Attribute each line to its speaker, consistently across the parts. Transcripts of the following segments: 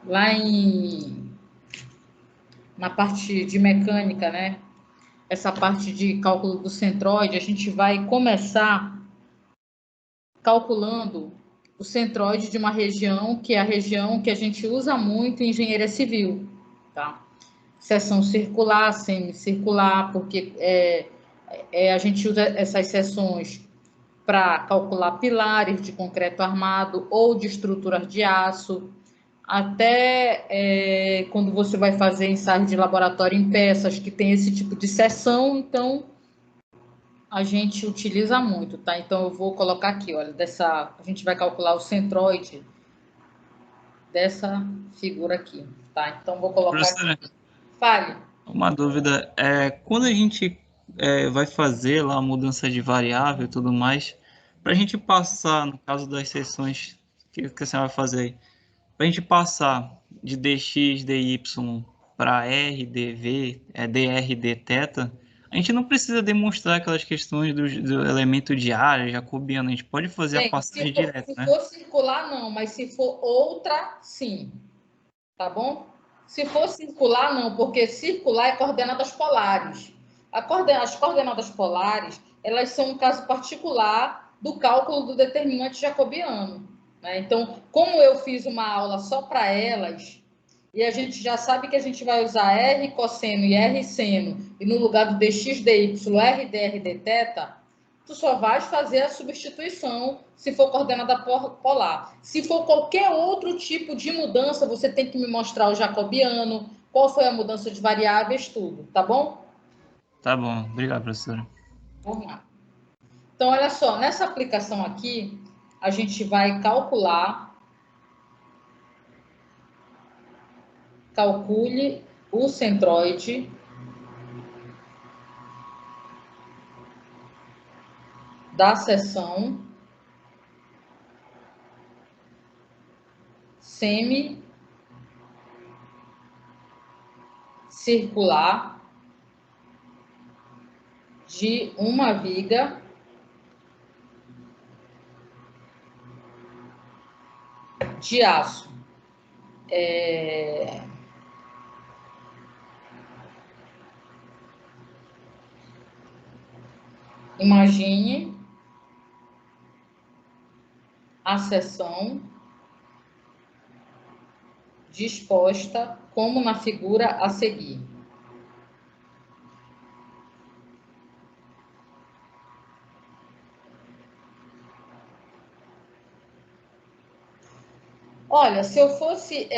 Speaker 1: lá na parte de mecânica, né? Essa parte de cálculo do centroide, a gente vai começar calculando o centroide de uma região, que é a região que a gente usa muito em engenharia civil, tá? Seção circular, semicircular, porque a gente usa essas seções para calcular pilares de concreto armado ou de estruturas de aço, até quando você vai fazer ensaio de laboratório em peças que tem esse tipo de seção, então a gente utiliza muito, tá? Então eu vou colocar aqui, olha, a gente vai calcular o centroide dessa figura aqui, tá? Então vou colocar aqui.
Speaker 2: Professora,
Speaker 1: Fale.
Speaker 2: uma dúvida. Quando a gente vai fazer lá a mudança de variável e tudo mais, para a gente passar, no caso das seções que você vai fazer aí, para a gente passar de dx, dy para r, dv, dr, dθ, a gente não precisa demonstrar aquelas questões do elemento de área, jacobiano, a gente pode fazer a
Speaker 1: Bem,
Speaker 2: passagem direta,
Speaker 1: se
Speaker 2: né?
Speaker 1: for circular, não, mas se for outra, sim, tá bom? Se for circular, não, porque circular é coordenadas polares. As coordenadas polares, elas são um caso particular do cálculo do determinante jacobiano, né? Então, como eu fiz uma aula só para elas, e a gente já sabe que a gente vai usar R cosseno e R seno, e no lugar do dx, dy, r, dr, dθ, tu só vais fazer a substituição se for coordenada polar. Se for qualquer outro tipo de mudança, você tem que me mostrar o jacobiano, qual foi a mudança de variáveis, tudo, tá bom?
Speaker 2: Tá bom, obrigado, professora.
Speaker 1: Vamos lá. Então, olha só, nessa aplicação aqui, a gente vai calcule o centroide da seção semicircular de uma viga de aço. Imagine a seção disposta como na figura a seguir. Olha, se eu fosse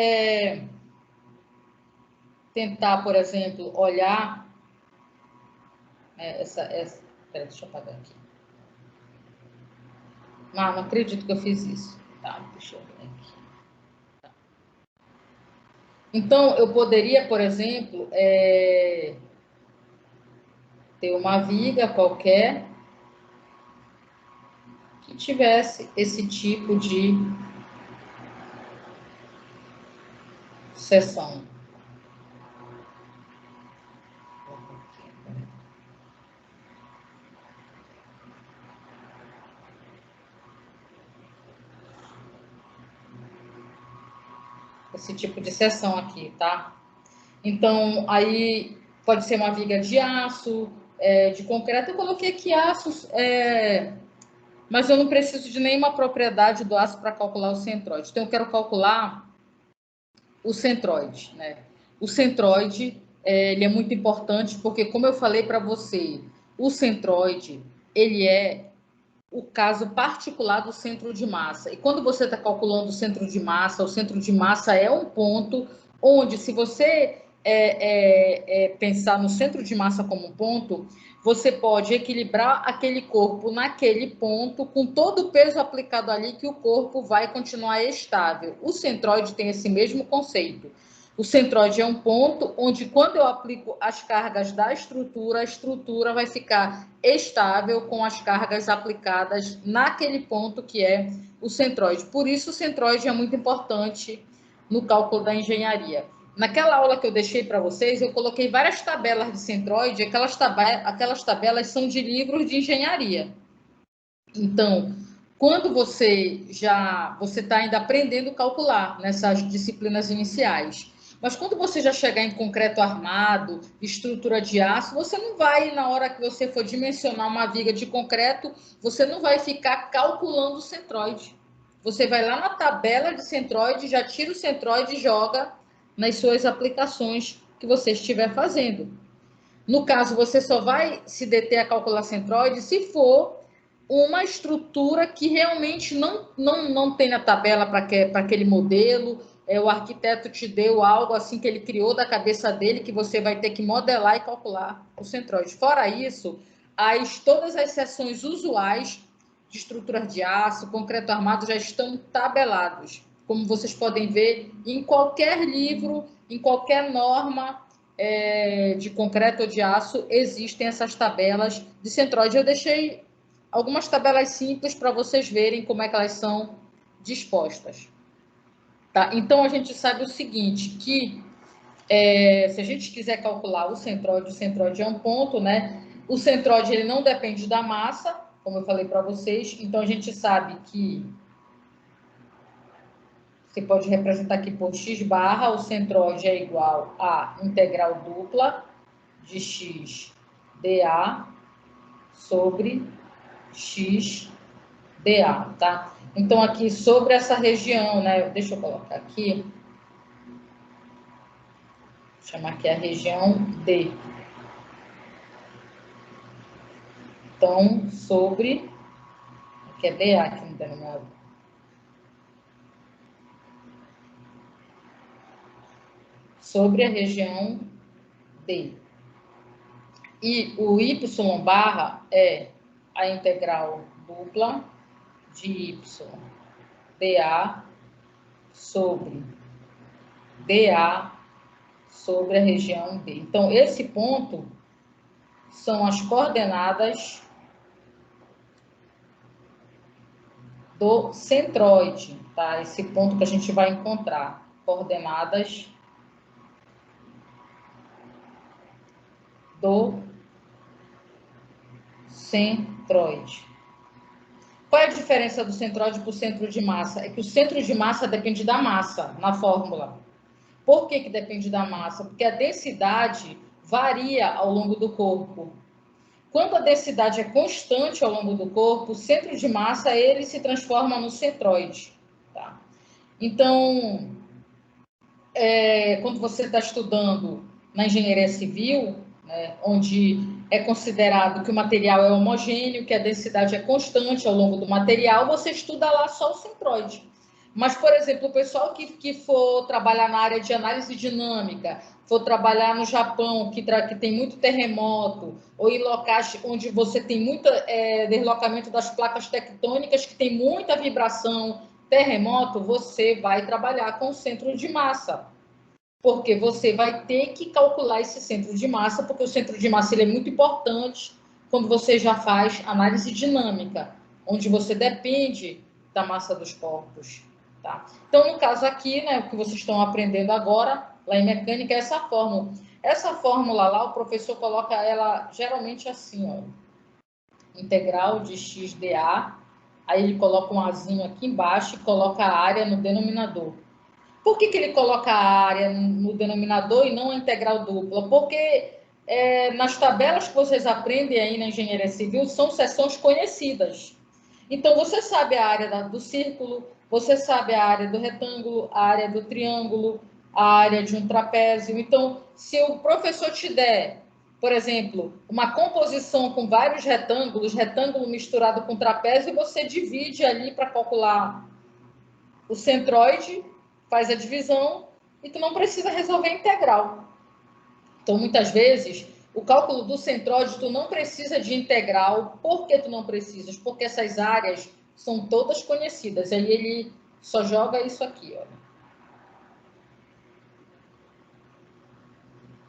Speaker 1: tentar, por exemplo, olhar pera, deixa eu apagar aqui. Não acredito que eu fiz isso. Tá, deixa eu ver aqui. Tá. Então, eu poderia, por exemplo, ter uma viga qualquer que tivesse esse tipo de seção. Esse tipo de seção aqui, tá? Então, aí pode ser uma viga de aço, de concreto. Eu coloquei aqui aços, mas eu não preciso de nenhuma propriedade do aço para calcular o centroide. Então, eu quero calcular o centroide, né? O centroide, ele é muito importante porque, como eu falei para você, o centroide, ele é o caso particular do centro de massa. E quando você está calculando o centro de massa é um ponto onde, se você pensar no centro de massa como um ponto, você pode equilibrar aquele corpo naquele ponto, com todo o peso aplicado ali, que o corpo vai continuar estável. O centroide tem esse mesmo conceito. O centroide é um ponto onde, quando eu aplico as cargas da estrutura, a estrutura vai ficar estável com as cargas aplicadas naquele ponto que é o centroide. Por isso, o centroide é muito importante no cálculo da engenharia. Naquela aula que eu deixei para vocês, eu coloquei várias tabelas de centroide, aquelas tabelas são de livros de engenharia. Então, quando você está ainda aprendendo a calcular nessas disciplinas iniciais. Mas quando você já chegar em concreto armado, estrutura de aço, você não vai, na hora que você for dimensionar uma viga de concreto, você não vai ficar calculando o centroide. Você vai lá na tabela de centroide, já tira o centroide e joga nas suas aplicações que você estiver fazendo. No caso, você só vai se deter a calcular centroide se for uma estrutura que realmente não tem na tabela para aquele modelo, o arquiteto te deu algo assim que ele criou da cabeça dele, que você vai ter que modelar e calcular o centroide. Fora isso, todas as seções usuais de estruturas de aço, concreto armado, já estão tabelados. Como vocês podem ver, em qualquer livro, em qualquer norma de concreto ou de aço, existem essas tabelas de centroide. Eu deixei algumas tabelas simples para vocês verem como é que elas são dispostas. Tá? Então, a gente sabe o seguinte, que se a gente quiser calcular o centroide é um ponto, né? O centroide ele não depende da massa, como eu falei para vocês, então a gente sabe que você pode representar aqui por x barra, o centroide é igual a integral dupla de x dA sobre x dA, tá? Então, aqui sobre essa região, né? Deixa eu colocar aqui. Vou chamar aqui a região D. Então, sobre... Aqui é dA, aqui no denominador. Sobre a região D. E o y barra é a integral dupla de y dA sobre dA sobre a região D. Então, esse ponto são as coordenadas do centroide, tá? Esse ponto que a gente vai encontrar, coordenadas do centroide. Qual é a diferença do centroide para o centro de massa? É que o centro de massa depende da massa na fórmula. Por que depende da massa? Porque a densidade varia ao longo do corpo. Quando a densidade é constante ao longo do corpo, o centro de massa ele se transforma no centroide. Tá? Então, quando você está estudando na engenharia civil, né, onde é considerado que o material é homogêneo, que a densidade é constante ao longo do material, você estuda lá só o centroide. Mas, por exemplo, o pessoal que for trabalhar na área de análise dinâmica, for trabalhar no Japão, que tem muito terremoto, ou em locais onde você tem muito deslocamento das placas tectônicas, que tem muita vibração, terremoto, você vai trabalhar com o centro de massa. Porque você vai ter que calcular esse centro de massa, porque o centro de massa ele é muito importante quando você já faz análise dinâmica, onde você depende da massa dos corpos. Tá? Então, no caso aqui, né, o que vocês estão aprendendo agora, lá em mecânica, é essa fórmula. Essa fórmula lá, o professor coloca ela geralmente assim, ó, integral de x dA, aí ele coloca um azinho aqui embaixo e coloca a área no denominador. Por que ele coloca a área no denominador e não a integral dupla? Porque nas tabelas que vocês aprendem aí na engenharia civil são seções conhecidas. Então, você sabe a área do círculo, você sabe a área do retângulo, a área do triângulo, a área de um trapézio. Então, se o professor te der, por exemplo, uma composição com vários retângulos, retângulo misturado com trapézio, você divide ali para calcular o centroide, faz a divisão e tu não precisa resolver a integral. Então, muitas vezes, o cálculo do centroide, tu não precisa de integral. Por que tu não precisas? Porque essas áreas são todas conhecidas. Aí ele só joga isso aqui,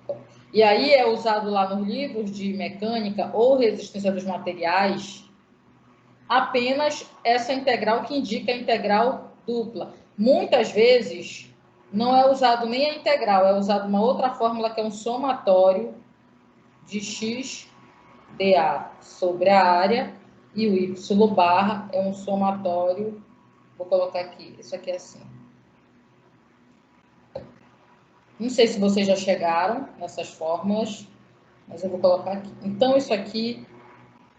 Speaker 1: ó. E aí é usado lá nos livros de mecânica ou resistência dos materiais apenas essa integral que indica a integral dupla. Muitas vezes não é usado nem a integral, é usado uma outra fórmula que é um somatório de x dA sobre a área e o y barra é um somatório, vou colocar aqui, isso aqui é assim. Não sei se vocês já chegaram nessas fórmulas, mas eu vou colocar aqui. Então, isso aqui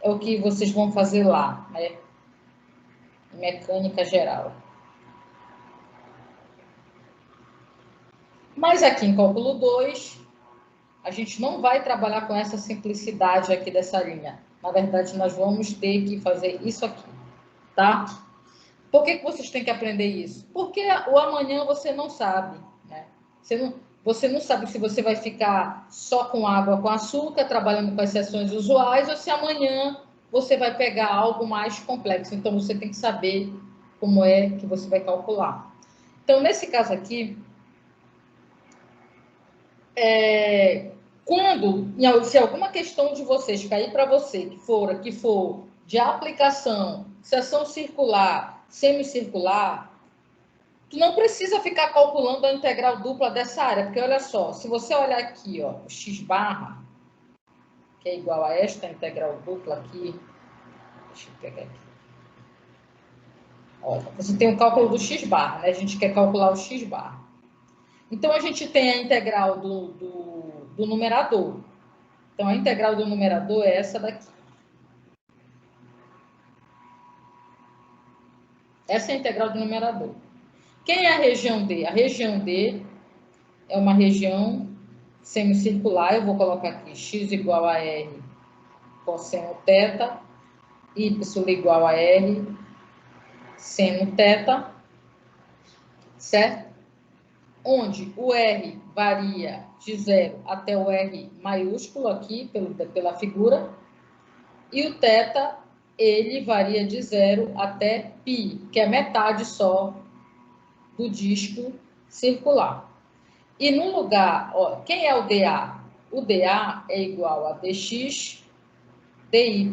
Speaker 1: é o que vocês vão fazer lá, né? Mecânica geral. Mas aqui em cálculo 2, a gente não vai trabalhar com essa simplicidade aqui dessa linha. Na verdade, nós vamos ter que fazer isso aqui, tá? Por que vocês têm que aprender isso? Porque o amanhã você não sabe, né? Você não sabe se você vai ficar só com água com açúcar, trabalhando com as seções usuais, ou se amanhã você vai pegar algo mais complexo. Então, você tem que saber como é que você vai calcular. Então, nesse caso aqui, se alguma questão de vocês cair para você, que for de aplicação, seção circular, semicircular, tu não precisa ficar calculando a integral dupla dessa área, porque olha só, se você olhar aqui, ó, o x barra, que é igual a esta integral dupla aqui, deixa eu pegar aqui. Olha, você tem o cálculo do x barra, né? A gente quer calcular o x barra. Então, a gente tem a integral do numerador. Então, a integral do numerador é essa daqui. Essa é a integral do numerador. Quem é a região D? A região D é uma região semicircular. Eu vou colocar aqui x igual a R cosseno θ, y igual a R seno θ, certo? Onde o R varia de 0 até o R maiúsculo aqui, pela figura, e o θ, ele varia de 0 até π, que é metade só do disco circular. E no lugar, ó, quem é o dA? O dA é igual a dx, dy,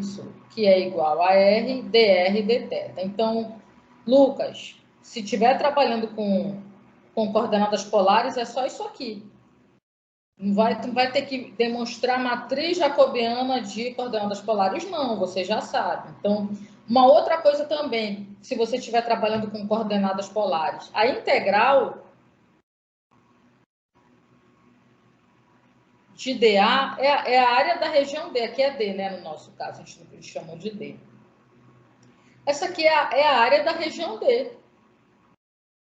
Speaker 1: que é igual a r, dr, dθ. Então, Lucas, se estiver trabalhando com coordenadas polares, é só isso aqui. Não vai ter que demonstrar matriz jacobiana de coordenadas polares, não, você já sabe. Então, uma outra coisa também, se você estiver trabalhando com coordenadas polares, a integral de dA é a área da região D, aqui é D, né, no nosso caso, a gente chamou de D. Essa aqui é a área da região D.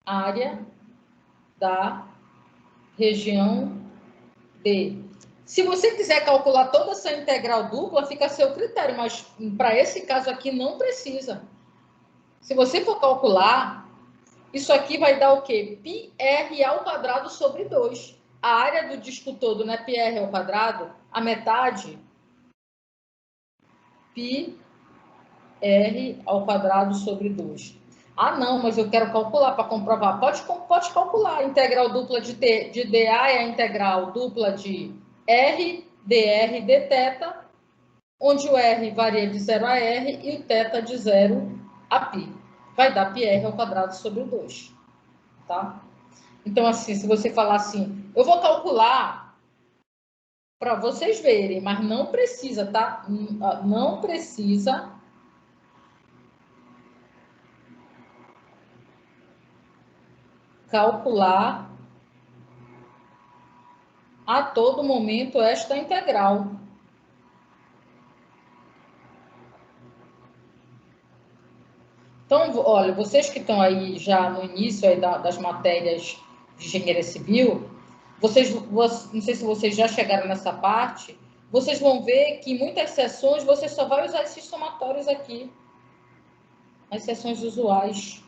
Speaker 1: Área da região D. Se você quiser calcular toda essa integral dupla, fica a seu critério, mas para esse caso aqui não precisa. Se você for calcular, isso aqui vai dar o quê? πr ao quadrado sobre 2. A área do disco todo, né? πr ao quadrado, a metade, πr ao quadrado sobre 2. Ah, não, mas eu quero calcular para comprovar. Pode calcular. A integral dupla de dA é a integral dupla de r, dr, dθ, onde o r varia de 0 a r e o θ de 0 a π. Vai dar πr ao quadrado sobre 2. Tá? Então, assim, se você falar assim, eu vou calcular para vocês verem, mas não precisa, tá? Não precisa calcular a todo momento esta integral. Então, olha, vocês que estão aí já no início aí das matérias de engenharia civil, não sei se vocês já chegaram nessa parte, vocês vão ver que em muitas seções você só vai usar esses somatórios aqui, as seções usuais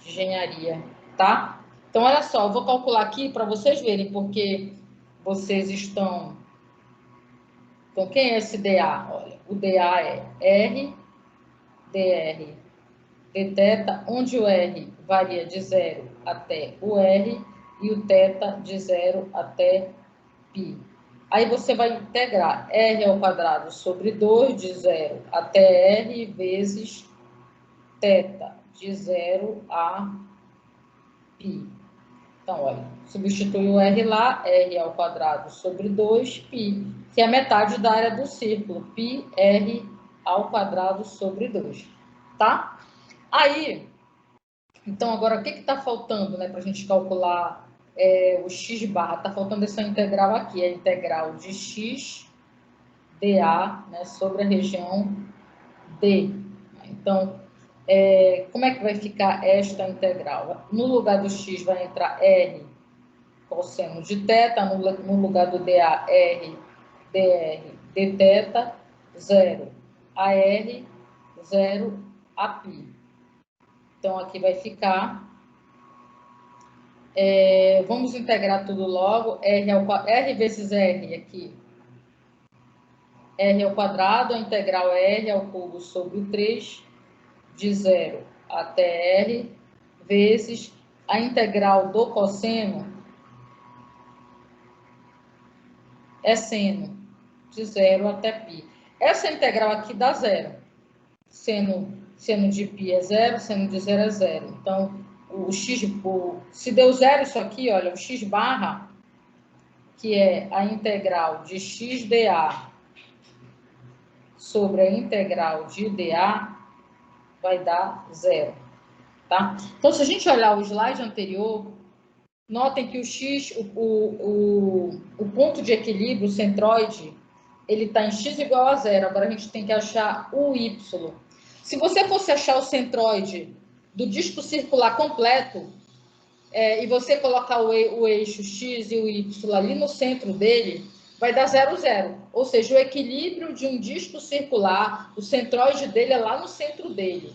Speaker 1: de engenharia, tá? Então, olha só, eu vou calcular aqui para vocês verem, porque vocês estão... Então, quem é esse dA? Olha, o dA é R, dr, dθ, onde o R varia de 0 até o R e o θ de 0 até π. Aí você vai integrar R ao quadrado sobre 2 de 0 até R vezes θ de 0 a π. Então, olha, substitui o R lá, R ao quadrado sobre 2π, que é metade da área do círculo, πr ao quadrado sobre 2, tá? Aí, então, agora, o que está faltando, né, para a gente calcular o x barra? Está faltando essa integral aqui, a integral de x dA, né, sobre a região D. Então, como é que vai ficar esta integral? No lugar do x vai entrar R cosseno de θ, no lugar do dA, R dr d θ, 0 a R, 0 a π. Então, aqui vai ficar... vamos integrar tudo logo. R vezes R aqui. R ao quadrado, a integral R ao cubo sobre 3, de 0 até R, vezes a integral do cosseno é seno, de 0 até π. Essa integral aqui dá 0. Seno de π é 0, seno de 0 é 0. Então, se deu 0 isso aqui, olha, o x barra, que é a integral de x dA sobre a integral de dA, vai dar 0, tá? Então, se a gente olhar o slide anterior, notem que o x, o ponto de equilíbrio, o centroide, ele está em x igual a 0. Agora a gente tem que achar o y. Se você fosse achar o centroide do disco circular completo, e você colocar o eixo x e o y ali no centro dele, vai dar 0, 0. Ou seja, o equilíbrio de um disco circular, o centroide dele é lá no centro dele,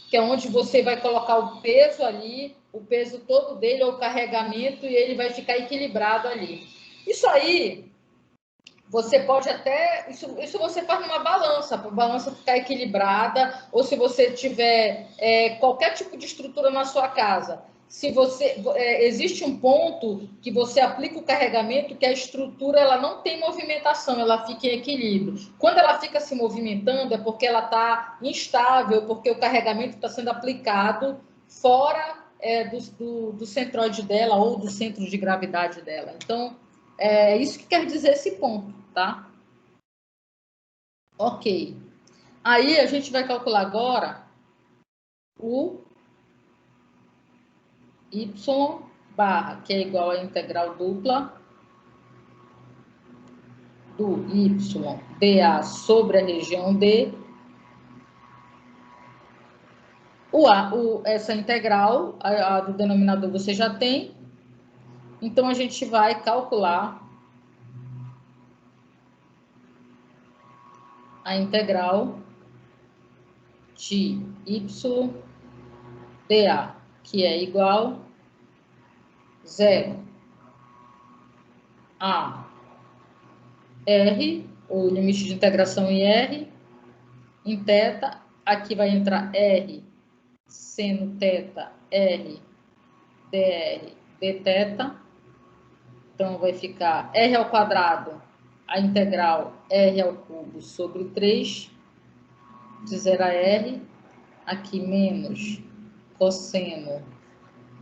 Speaker 1: que é onde você vai colocar o peso ali, o peso todo dele, ou o carregamento, e ele vai ficar equilibrado ali. Isso aí, você pode até... Isso você faz numa balança, para a balança ficar equilibrada, ou se você tiver qualquer tipo de estrutura na sua casa. Se existe um ponto que você aplica o carregamento, que a estrutura ela não tem movimentação, ela fica em equilíbrio. Quando ela fica se movimentando, é porque ela está instável, porque o carregamento está sendo aplicado fora do centroide dela ou do centro de gravidade dela. Então, é isso que quer dizer esse ponto, tá? Ok. Aí a gente vai calcular agora o y barra, que é igual à integral dupla do y dA sobre a região D. Essa integral, a do denominador você já tem. Então, a gente vai calcular a integral de y dA, que é igual a 0 a R, o limite de integração em R, em θ. Aqui vai entrar R seno θ, R dr dθ. Então, vai ficar R ao quadrado, a integral R ao cubo sobre 3, de 0 a R. Aqui menos cosseno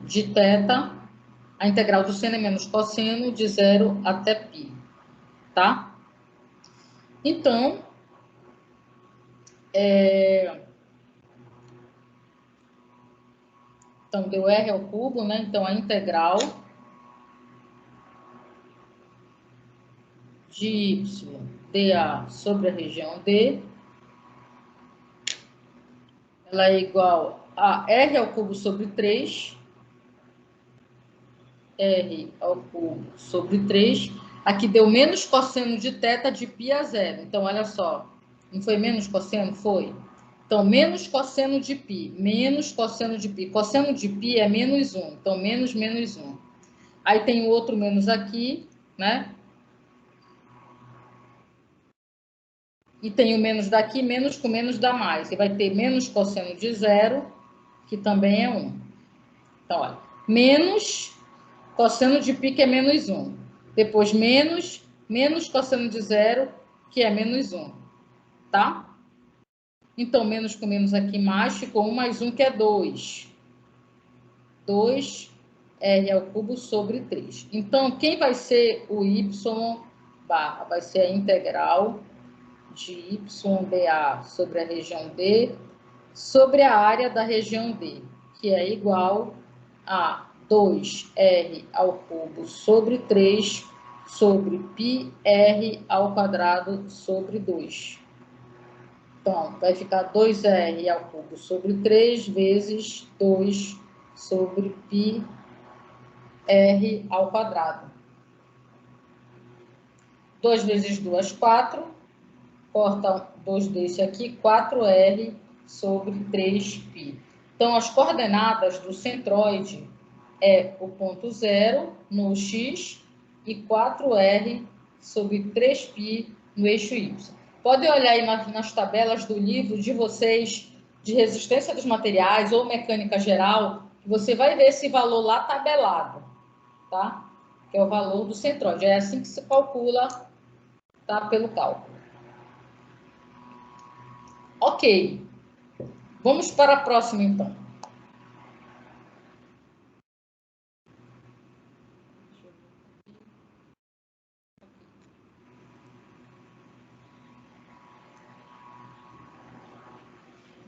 Speaker 1: de θ. A integral do seno é menos cosseno de 0 até π, tá? Então, deu R ao cubo, né? Então, a integral de y dA sobre a região D, ela é igual a R ao cubo sobre 3, R ao cubo sobre 3. Aqui deu menos cosseno de θ de π a 0. Então, olha só. Não foi menos cosseno? Foi. Então, menos cosseno de π. Menos cosseno de π. Cosseno de π é menos 1. Então, menos 1. Aí tem o outro menos aqui, né? E tem o menos daqui, menos com menos dá mais. E vai ter menos cosseno de 0, que também é 1. Então, olha. Menos cosseno de π, que é menos 1. Depois, menos cosseno de 0, que é menos 1. Tá? Então, menos com menos aqui, mais, ficou 1 mais 1, que é 2. 2 R ao cubo sobre 3. Então, quem vai ser o y barra? Vai ser a integral de YDA sobre a região D sobre a área da região D, que é igual a 2R ao cubo sobre 3 sobre πr ao quadrado sobre 2. Então, vai ficar 2R ao cubo sobre 3 vezes 2 sobre πr ao quadrado. 2 vezes 2, 4. Corta 2 desse aqui, 4R sobre 3π. Então, as coordenadas do centroide é o ponto 0 no x e 4R sobre 3π no eixo y. Podem olhar aí nas tabelas do livro de vocês de resistência dos materiais ou mecânica geral, que você vai ver esse valor lá tabelado, tá? Que é o valor do centroide. É assim que se calcula, tá? Pelo cálculo. Ok. Vamos para a próxima, então.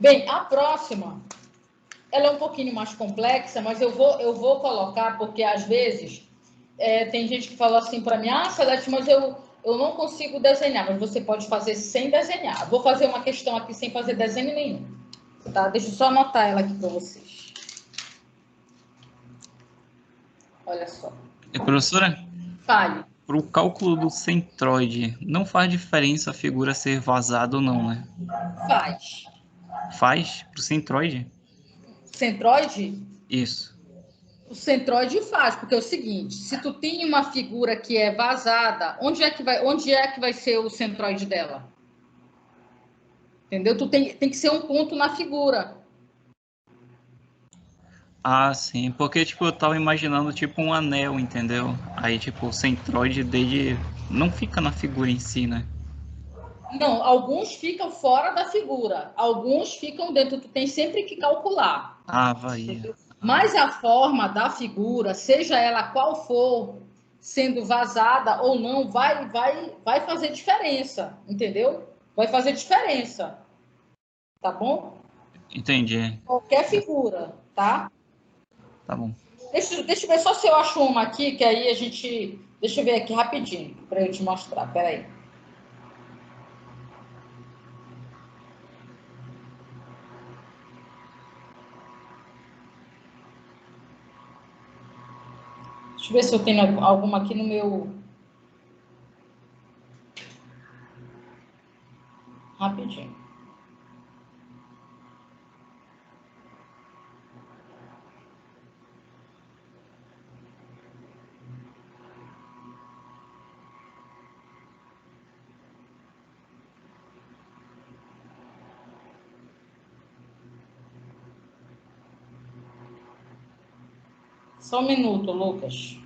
Speaker 1: Bem, a próxima, ela é um pouquinho mais complexa, mas eu vou colocar, porque às vezes tem gente que fala assim para mim, Salete, mas eu não consigo desenhar, mas você pode fazer sem desenhar. Vou fazer uma questão aqui sem fazer desenho nenhum, tá? Deixa eu só anotar ela aqui para vocês. Olha só.
Speaker 2: Professora?
Speaker 1: Fale.
Speaker 2: Para o cálculo do centroide, não faz diferença a figura ser vazada ou não, né?
Speaker 1: Faz.
Speaker 2: Faz? Para o centroide?
Speaker 1: Centroide?
Speaker 2: Isso.
Speaker 1: O centroide faz, porque é o seguinte, se tu tem uma figura que é vazada, onde é que vai ser o centroide dela? Entendeu? Tu tem que ser um ponto na figura.
Speaker 2: Ah, sim. Porque, tipo, eu tava imaginando, tipo, um anel, entendeu? Aí, tipo, o centroide dele não fica na figura em si, né?
Speaker 1: Não, alguns ficam fora da figura, alguns ficam dentro, tu tem sempre que calcular.
Speaker 2: Ah, vai.
Speaker 1: Mas a forma da figura, seja ela qual for, sendo vazada ou não, vai fazer diferença, entendeu? Vai fazer diferença, tá bom?
Speaker 2: Entendi.
Speaker 1: Qualquer figura, tá?
Speaker 2: Tá bom.
Speaker 1: Deixa eu ver só se eu acho uma aqui, que aí a gente... Deixa eu ver aqui rapidinho, para eu te mostrar, peraí. Deixa eu ver se eu tenho alguma aqui no meu... Rapidinho. Só um minuto, Lucas.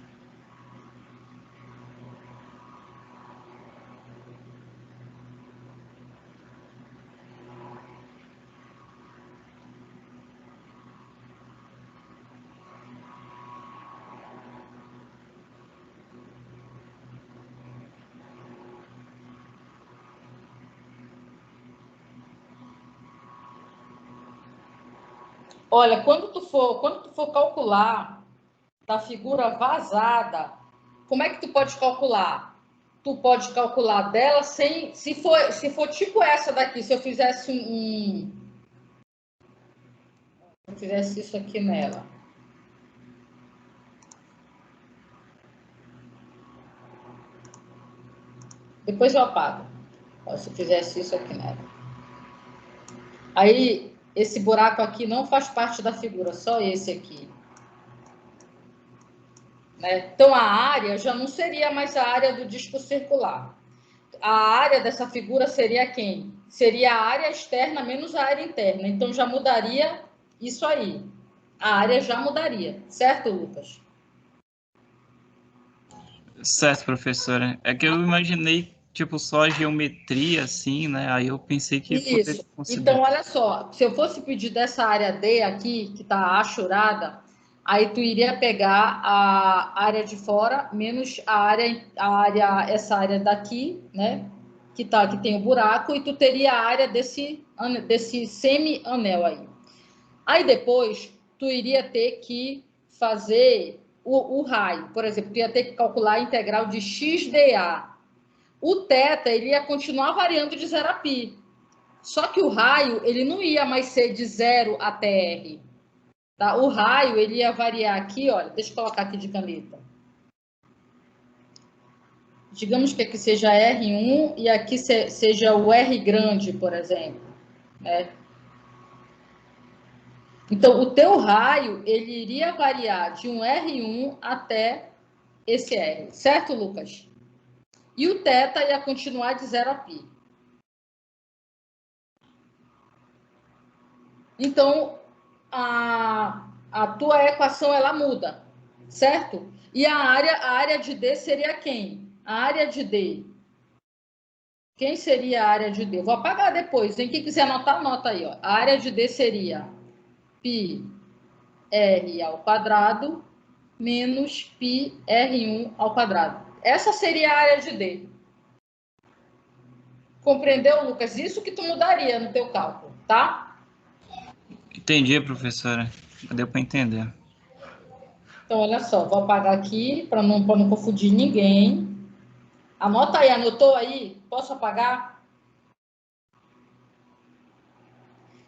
Speaker 1: Olha, quando tu for calcular da figura vazada, como é que tu pode calcular? Tu pode calcular dela sem... Se for tipo essa daqui, se eu fizesse eu fizesse isso aqui nela. Depois eu apago. Se eu fizesse isso aqui nela. Aí, esse buraco aqui não faz parte da figura, só esse aqui. Né? Então, a área já não seria mais a área do disco circular. A área dessa figura seria quem? Seria a área externa menos a área interna. Então, já mudaria isso aí. A área já mudaria. Certo, Lucas?
Speaker 2: Certo, professora. É que eu imaginei, tipo, só a geometria, assim, né? Aí eu pensei que poderia
Speaker 1: Isso.
Speaker 2: considerar.
Speaker 1: Então, olha só. Se eu fosse pedir dessa área D aqui, que está achurada, aí tu iria pegar a área de fora menos essa área daqui, né? que tem o buraco, e tu teria a área desse semi-anel aí. Aí depois, tu iria ter que fazer o raio. Por exemplo, tu ia ter que calcular a integral de XdA. O θ, ele ia continuar variando de 0 a π. Só que o raio, ele não ia mais ser de 0 até R. Tá? O raio, ele ia variar aqui, olha, deixa eu colocar aqui de caneta. Digamos que aqui seja R1 e aqui seja o R grande, por exemplo. Né? Então, o teu raio, ele iria variar de um R1 até esse R. Certo, Lucas? E o θ ia continuar de 0 a π. Então, a tua equação, ela muda, certo? E a área de D seria quem? A área de D. Quem seria a área de D? Vou apagar depois, hein? Quem quiser anotar, anota aí. Ó. A área de D seria πr ao quadrado menos π R1 ao quadrado. Essa seria a área de D. Compreendeu, Lucas? Isso que tu mudaria no teu cálculo, tá?
Speaker 2: Entendi, professora. Deu para entender.
Speaker 1: Então, olha só, vou apagar aqui para não confundir ninguém. Anota aí, anotou aí? Posso apagar?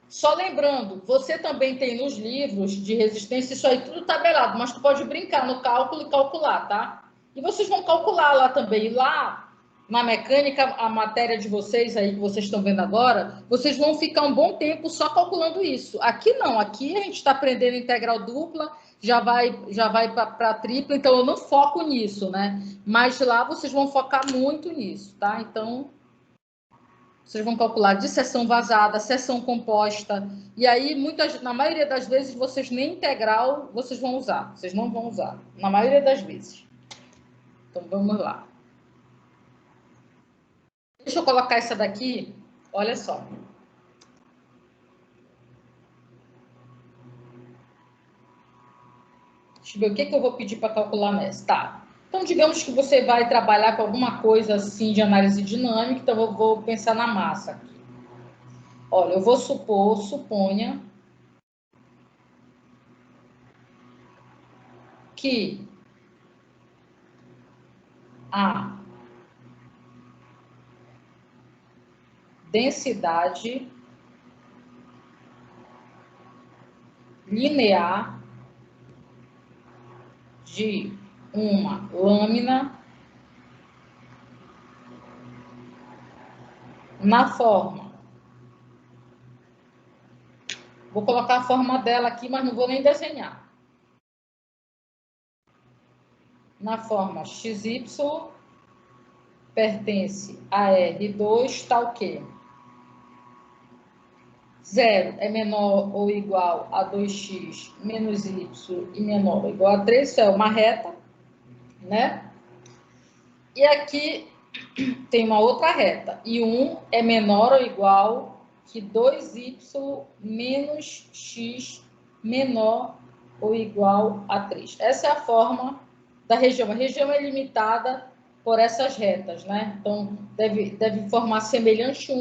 Speaker 1: Só lembrando, você também tem nos livros de resistência, isso aí tudo tabelado, mas tu pode brincar no cálculo e calcular, tá? E vocês vão calcular lá também. E lá, na mecânica, a matéria de vocês aí, que vocês estão vendo agora, vocês vão ficar um bom tempo só calculando isso. Aqui não, aqui a gente está aprendendo integral dupla, já vai para tripla, então eu não foco nisso, né? Mas lá vocês vão focar muito nisso, tá? Então, vocês vão calcular de seção vazada, seção composta, e aí, na maioria das vezes, vocês nem integral vocês vão usar, vocês não vão usar, na maioria das vezes. Então, vamos lá. Deixa eu colocar essa daqui, olha só. Deixa eu ver o que eu vou pedir para calcular nessa. Tá. Então, digamos que você vai trabalhar com alguma coisa assim de análise dinâmica, então eu vou pensar na massa aqui. Olha, eu vou suponha que a densidade linear de uma lâmina na forma. Vou colocar a forma dela aqui, mas não vou nem desenhar. Na forma XY pertence a R2, tal que 0 é menor ou igual a 2x menos y e menor ou igual a 3, isso é uma reta, né? E aqui tem uma outra reta, e 1 é menor ou igual que 2y menos x menor ou igual a 3. Essa é a forma da região. A região é limitada por essas retas, né? Então, deve formar semelhante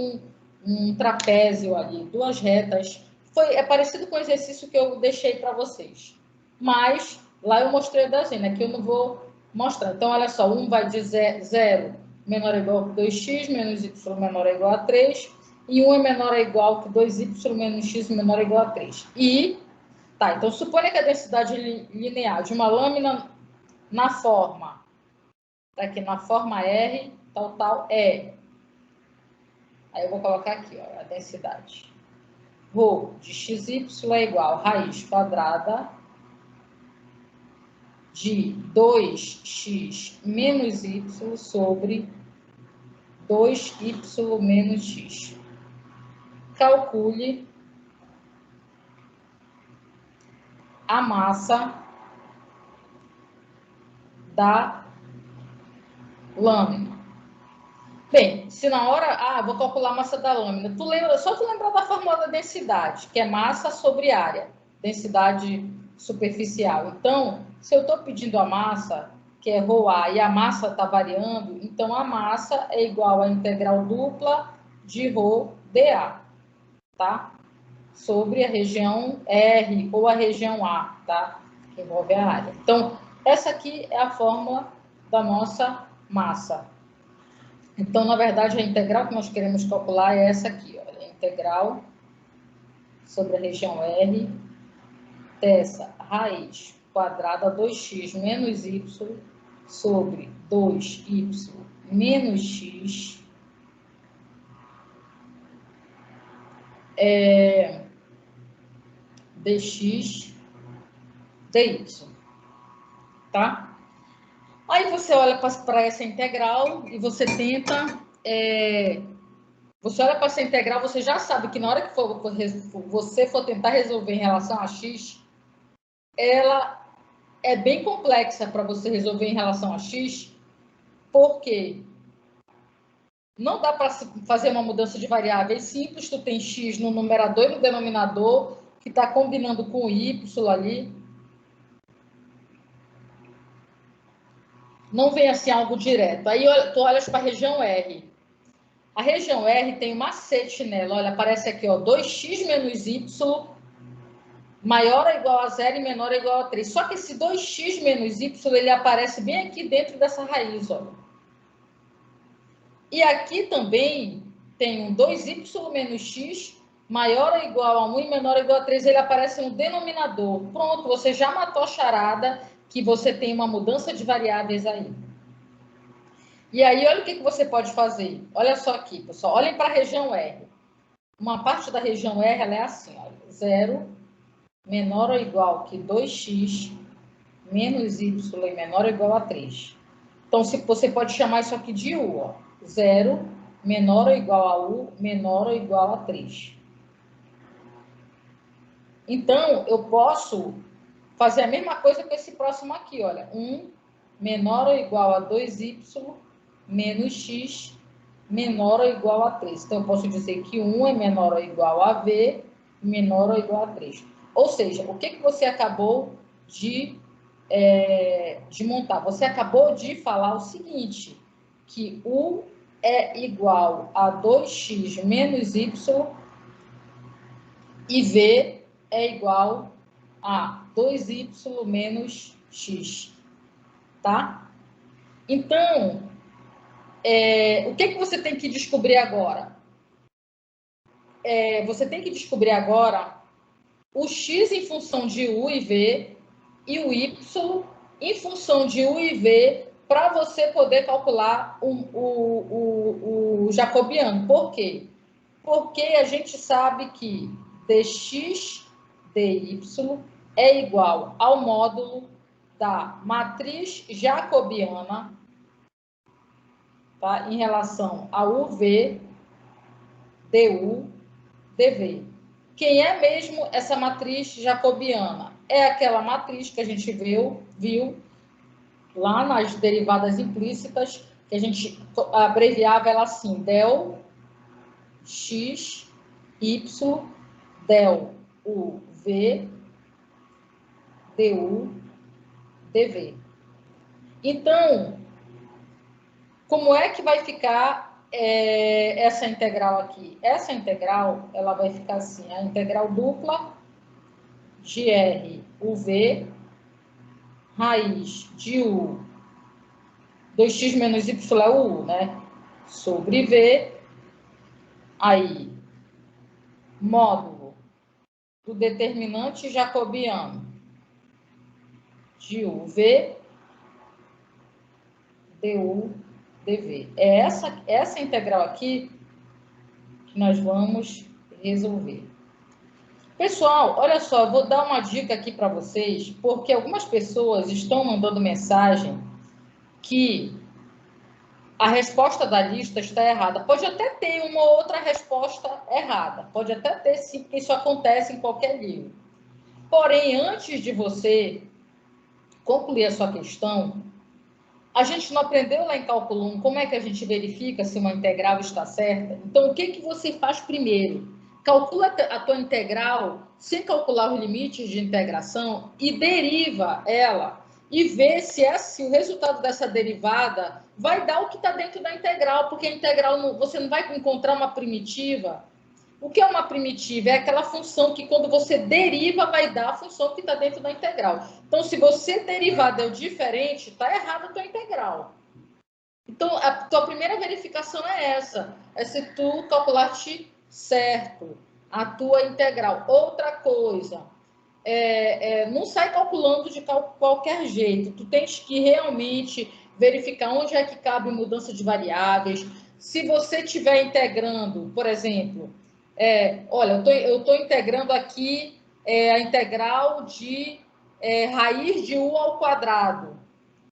Speaker 1: um trapézio ali, duas retas. É parecido com o exercício que eu deixei para vocês. Mas, lá eu mostrei o desenho, aqui eu não vou mostrar. Então, olha só, 1 vai de 0 menor ou igual que 2x, menos y menor ou igual a 3, e 1 é menor ou igual que 2y menos x menor ou igual a 3. E, tá, então suponha que a densidade linear de uma lâmina na forma, tá aqui na forma R, tal, é. Aí eu vou colocar aqui, ó, a densidade. Rho de xy é igual a raiz quadrada de 2x menos y sobre 2y menos x. Calcule a massa da lâmina. Bem, se na hora... vou calcular a massa da lâmina. Só tu lembrar da fórmula da densidade, que é massa sobre área. Densidade superficial. Então, se eu estou pedindo a massa, que é ρA, e a massa está variando, então a massa é igual à integral dupla de ρdA, tá? Sobre a região R ou a região A, tá? Que envolve a área. Então, essa aqui é a fórmula da nossa massa. Então, na verdade, a integral que nós queremos calcular é essa aqui, ó, a integral sobre a região R dessa raiz quadrada 2x menos y sobre 2y menos x dx dy, tá? Aí você olha para essa integral e você tenta... você olha para essa integral, você já sabe que na hora que você for tentar resolver em relação a x, ela é bem complexa para você resolver em relação a x, porque não dá para fazer uma mudança de variáveis simples, tu tem x no numerador e no denominador, que está combinando com o y ali. Não vem assim algo direto. Aí tu olhas para a região R. A região R tem um macete nela. Olha, aparece aqui, ó, 2x menos y maior ou igual a 0 e menor ou igual a 3. Só que esse 2x menos y, ele aparece bem aqui dentro dessa raiz, ó. E aqui também tem um 2y menos x maior ou igual a 1 e menor ou igual a 3. Ele aparece no denominador. Pronto, você já matou a charada que você tem uma mudança de variáveis aí. E aí, olha o que você pode fazer. Olha só aqui, pessoal. Olhem para a região R. Uma parte da região R, ela é assim, olha. 0 menor ou igual que 2x menos y menor ou igual a 3. Então, você pode chamar isso aqui de U, ó. 0 menor ou igual a U menor ou igual a 3. Então, eu posso fazer a mesma coisa com esse próximo aqui, olha. 1 menor ou igual a 2y menos x menor ou igual a 3. Então, eu posso dizer que 1 é menor ou igual a v menor ou igual a 3. Ou seja, o que você acabou de montar? Você acabou de falar o seguinte, que U é igual a 2x menos y e v é igual a 2y menos x, tá? Então, o que você tem que descobrir agora? Você tem que descobrir agora o x em função de u e v e o y em função de u e v para você poder calcular o jacobiano. Por quê? Porque a gente sabe que dx dy é igual ao módulo da matriz jacobiana, tá? Em relação a uv, du, dv. Quem é mesmo essa matriz jacobiana? É aquela matriz que a gente viu lá nas derivadas implícitas, que a gente abreviava ela assim, del x, y, del u, v, du, dv. Então, como é que vai ficar essa integral aqui? Essa integral, ela vai ficar assim, a integral dupla de r, uv, raiz de u, 2x menos y é o u, né? Sobre v, aí, módulo do determinante jacobiano de uv, du, dv. É essa integral aqui que nós vamos resolver. Pessoal, olha só, eu vou dar uma dica aqui para vocês, porque algumas pessoas estão mandando mensagem que a resposta da lista está errada. Pode até ter uma ou outra resposta errada, pode até ter sim, porque isso acontece em qualquer livro. Porém, antes de você concluir a sua questão, a gente não aprendeu lá em cálculo 1 como é que a gente verifica se uma integral está certa? Então, o que você faz primeiro? Calcula a tua integral sem calcular os limites de integração e deriva ela e ver se o resultado dessa derivada vai dar o que está dentro da integral, porque a integral você não vai encontrar uma primitiva. O que é uma primitiva? É aquela função que, quando você deriva, vai dar a função que está dentro da integral. Então, se você derivar deu diferente, está errada a tua integral. Então, a tua primeira verificação é essa, é se tu calculaste certo a tua integral. Outra coisa, não sai calculando de qualquer jeito. Tu tens que realmente verificar onde é que cabe mudança de variáveis. Se você estiver integrando, por exemplo, olha, eu estou integrando aqui a integral de raiz de u ao quadrado.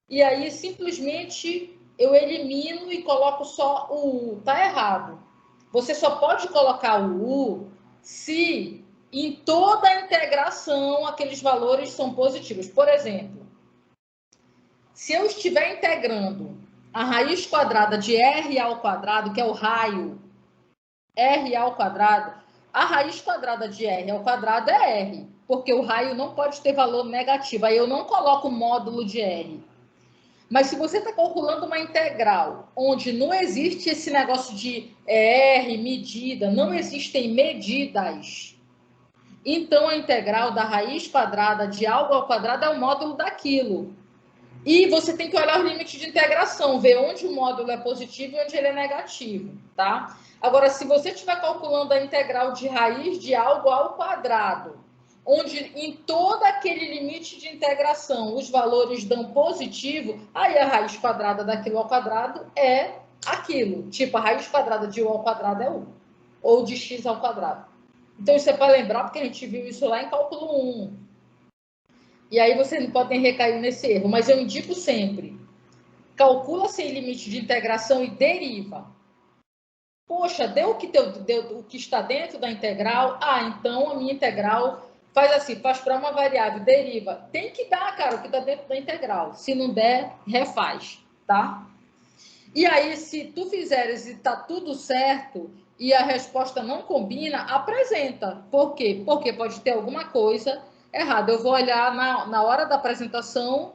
Speaker 1: E aí, simplesmente, eu elimino e coloco só o u. Está errado. Você só pode colocar o u se em toda a integração aqueles valores são positivos. Por exemplo, se eu estiver integrando a raiz quadrada de r ao quadrado, que é o raio r ao quadrado, a raiz quadrada de r ao quadrado é r, porque o raio não pode ter valor negativo. Aí eu não coloco o módulo de r. Mas se você está calculando uma integral onde não existe esse negócio de R, medida, não existem medidas, então a integral da raiz quadrada de algo ao quadrado é o módulo daquilo. E você tem que olhar o limite de integração, ver onde o módulo é positivo e onde ele é negativo, tá? Agora, se você estiver calculando a integral de raiz de algo ao quadrado, onde em todo aquele limite de integração os valores dão positivo, aí a raiz quadrada daquilo ao quadrado é aquilo. Tipo, a raiz quadrada de u ao quadrado é u, ou de x ao quadrado. Então, isso é para lembrar, porque a gente viu isso lá em cálculo 1. E aí vocês não podem recair nesse erro, mas eu indico sempre, calcula sem limite de integração e deriva. Poxa, deu o que está dentro da integral? Ah, então a minha integral faz assim, faz para uma variável, deriva. Tem que dar, cara, o que está dentro da integral. Se não der, refaz, tá? E aí, se tu fizeres e está tudo certo e a resposta não combina, apresenta. Por quê? Porque pode ter alguma coisa errada. Eu vou olhar na hora da apresentação,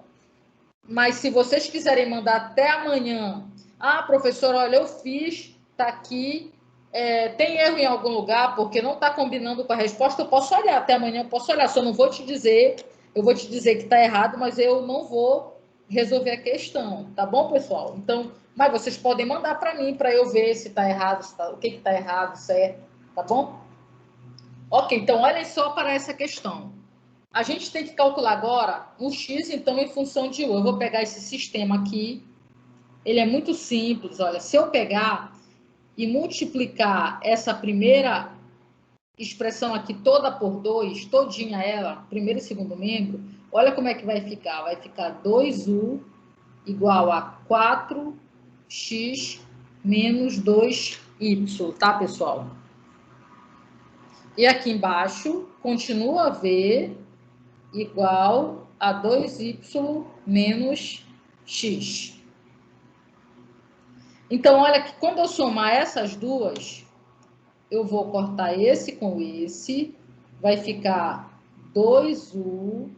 Speaker 1: mas se vocês quiserem mandar até amanhã, professor, olha, eu fiz, está aqui, tem erro em algum lugar, porque não está combinando com a resposta, eu posso olhar, até amanhã eu posso olhar, só não vou te dizer, eu vou te dizer que está errado, mas eu não vou resolver a questão, tá bom, pessoal? Então, mas vocês podem mandar para mim, para eu ver se está errado, o que está errado, certo, tá bom? Ok, então olhem só para essa questão. A gente tem que calcular agora um x, então, em função de u. Eu vou pegar esse sistema aqui. Ele é muito simples. Olha, se eu pegar e multiplicar essa primeira expressão aqui toda por 2, todinha ela, primeiro e segundo membro, olha como é que vai ficar. Vai ficar 2u igual a 4x menos 2y, tá, pessoal? E aqui embaixo, continua v igual a 2y menos x. Então, olha que quando eu somar essas duas, eu vou cortar esse com esse, vai ficar 2u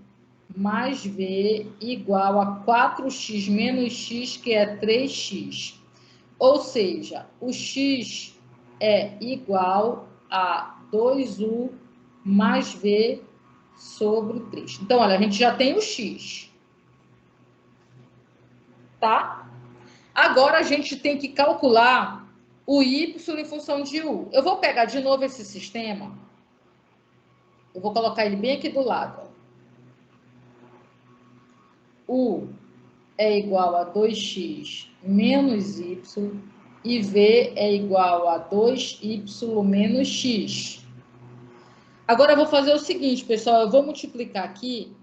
Speaker 1: mais v igual a 4x menos x, que é 3x. Ou seja, o x é igual a 2u mais v sobre 3. Então, olha, a gente já tem o x. Tá? Agora, a gente tem que calcular o y em função de u. Eu vou pegar de novo esse sistema. Eu vou colocar ele bem aqui do lado. U é igual a 2x menos y e v é igual a 2y menos x. Agora, eu vou fazer o seguinte, pessoal. Eu vou multiplicar aqui.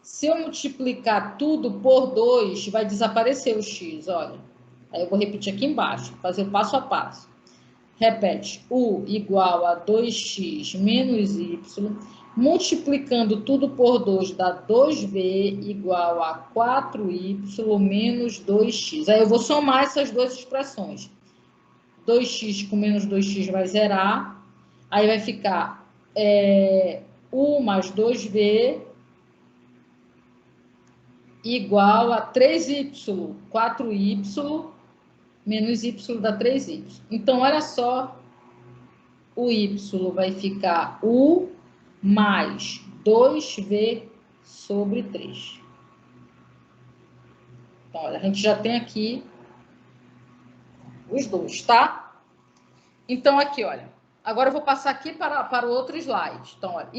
Speaker 1: Se eu multiplicar tudo por 2, vai desaparecer o x, olha. Aí eu vou repetir aqui embaixo, fazer o passo a passo. Repete, u igual a 2x menos y, multiplicando tudo por 2 dá 2v igual a 4y menos 2x. Aí eu vou somar essas duas expressões. 2x com menos 2x vai zerar, aí vai ficar u mais 2v igual a 3y, 4y, menos y dá 3y. Então, olha só, o y vai ficar u mais 2v sobre 3. Então, olha, a gente já tem aqui os dois, tá? Então, aqui, olha. Agora eu vou passar aqui para o outro slide. Então, olha,